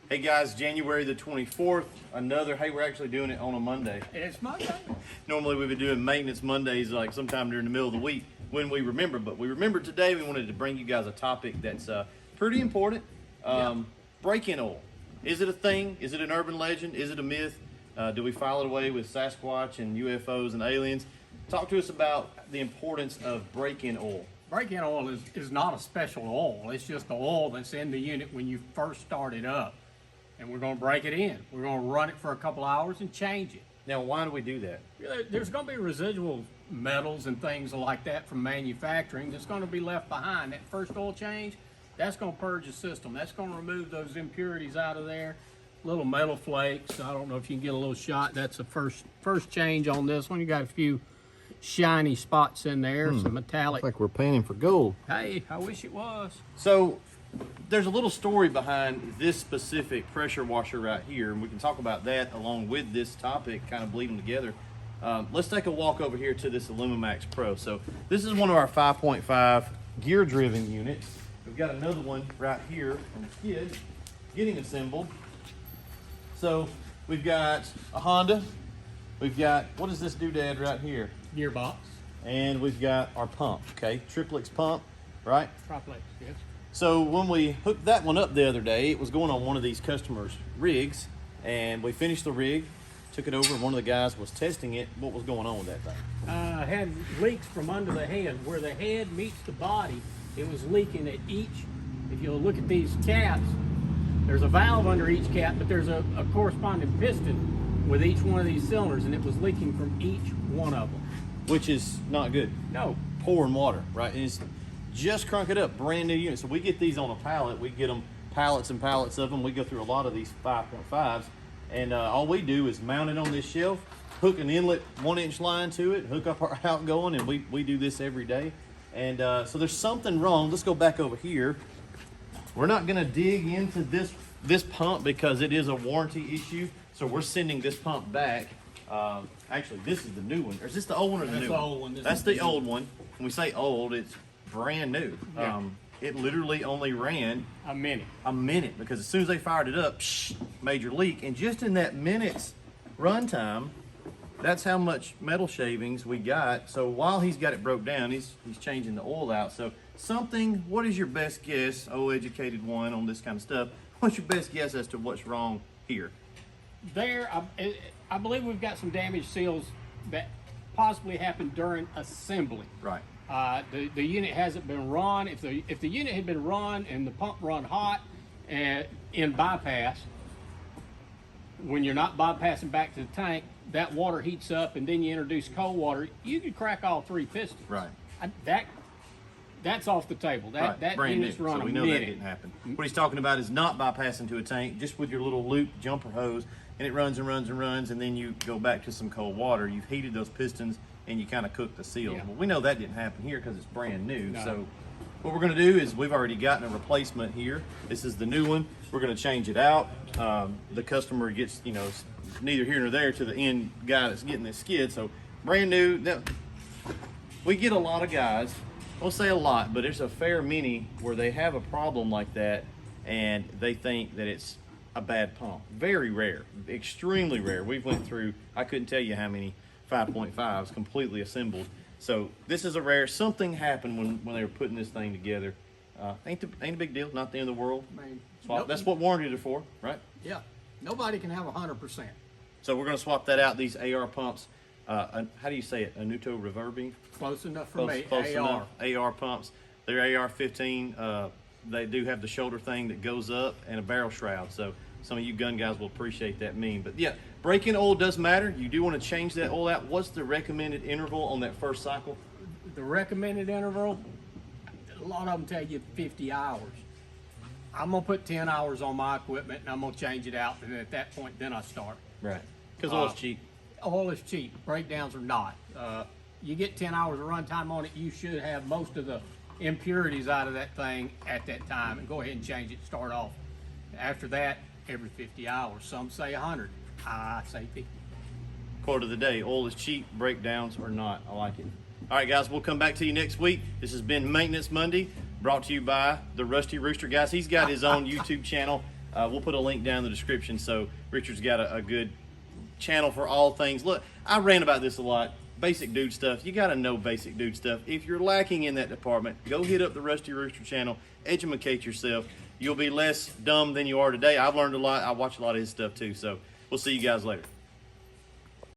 Hey guys, January the 24th, hey, we're actually doing it on a Monday. It's Monday. Normally we've been doing maintenance Mondays like sometime during the middle of the week when we remember, but we remembered today. We wanted to bring you guys a topic that's pretty important. Break-in oil. Is it a thing? Is it an urban legend? Is it a myth? Do we file it away with Sasquatch and UFOs and aliens? Talk to us about the importance of break-in oil. Break-in oil is not a special oil. It's just the oil that's in the unit when you first start it up. And we're going to break it in. We're going to run it for a couple hours and change it. Now, why do we do that? There's going to be residual metals and things like that from manufacturing that's going to be left behind. That first oil change, that's going to purge the system. That's going to remove those impurities out of there. Little metal flakes. I don't know if you can get a little shot. That's the first change on this one. You got a few shiny spots in there, some metallic. Looks like we're panning for gold. Hey, I wish it was. So there's a little story behind this specific pressure washer right here, and we can talk about that along with this topic, kind of bleed them together. Let's take a walk over here to this Illumimax Pro. So this is one of our 5.5 gear driven units. We've got another one right here on the skid getting assembled. So we've got a Honda. We've got, what is this doodad right here? Gearbox. And we've got our pump, okay? Triplex pump, right? Triplex, yes. So when we hooked that one up the other day, it was going on one of these customers' rigs, and we finished the rig, took it over, and one of the guys was testing it. What was going on with that thing? Had leaks from under the head. Where the head meets the body, it was leaking at each. If you'll look at these caps, there's a valve under each cap, but there's a corresponding piston with each one of these cylinders, and it was leaking from each one of them. Which is not good. No. Pouring water, right? And it's just crunk it up, brand new unit. So we get these on a pallet. We get them pallets and pallets of them. We go through a lot of these 5.5s, and all we do is mount it on this shelf, hook an inlet 1-inch line to it, hook up our outgoing, and we do this every day. And so there's something wrong. Let's go back over here. We're not gonna dig into this pump because it is a warranty issue. So we're sending this pump back. Actually, this is the new one. Or is this the old one or the new one? That's the old one. That's the old one. When we say old, it's brand new. Yeah. It literally only ran A minute. because as soon as they fired it up, major leak. And just in that minute's runtime, that's how much metal shavings we got. So while he's got it broke down, he's changing the oil out. So what is your best guess, educated one on this kind of stuff? What's your best guess as to what's wrong here? I believe we've got some damaged seals that possibly happened during assembly. Right. The unit hasn't been run. If the unit had been run and the pump run hot in bypass, when you're not bypassing back to the tank, that water heats up, and then you introduce cold water. You could crack all three pistons. Right. That's off the table. That brand new. unit's run So we a know minute. that didn't happen. What he's talking about is not bypassing to a tank, just with your little loop jumper hose, and it runs and runs and runs, and then you go back to some cold water. You've heated those pistons, and you kind of cook the seals. Yeah. Well, we know that didn't happen here because it's brand new. No. So what we're going to do is we've already gotten a replacement here. This is the new one. We're going to change it out. The customer gets, neither here nor there to the end guy that's getting this skid. So brand new. Now, we get a lot of guys, I won't say a lot, but there's a fair many where they have a problem like that and they think that it's a bad pump. Very rare, extremely rare. We've went through, I couldn't tell you how many 5.5s completely assembled. So this is a rare, something happened when they were putting this thing together. Ain't a big deal, not the end of the world. Swap. That's what warranties are for, right? Yeah. Nobody can have 100%. So we're gonna swap that out, these AR pumps. How do you say it? Anuto Reverbi? Close enough for me. Close AR. enough. AR pumps. They're AR-15. They do have the shoulder thing that goes up and a barrel shroud. So some of you gun guys will appreciate that meme. But yeah, break-in oil does matter. You do want to change that oil out. What's the recommended interval on that first cycle? The recommended interval, a lot of them tell you 50 hours. I'm going to put 10 hours on my equipment, and I'm going to change it out. And at that point, then I start. Right. Because oil's cheap. Oil is cheap. Breakdowns are not. You get 10 hours of runtime on it, you should have most of the impurities out of that thing at that time, and go ahead and change it, start off. After that, every 50 hours. Some say 100. I say 50. Quote of the day, oil is cheap, breakdowns are not. I like it. All right, guys, we'll come back to you next week. This has been Maintenance Monday, brought to you by the Rusty Rooster. Guys, he's got his own YouTube channel. We'll put a link down in the description. So Richard's got a good channel for all things. Look, I rant about this a lot. Basic dude stuff. You got to know basic dude stuff. If you're lacking in that department, go hit up the Rusty Rooster channel, educate yourself. You'll be less dumb than you are today. I've learned a lot. I watch a lot of his stuff too. So we'll see you guys later.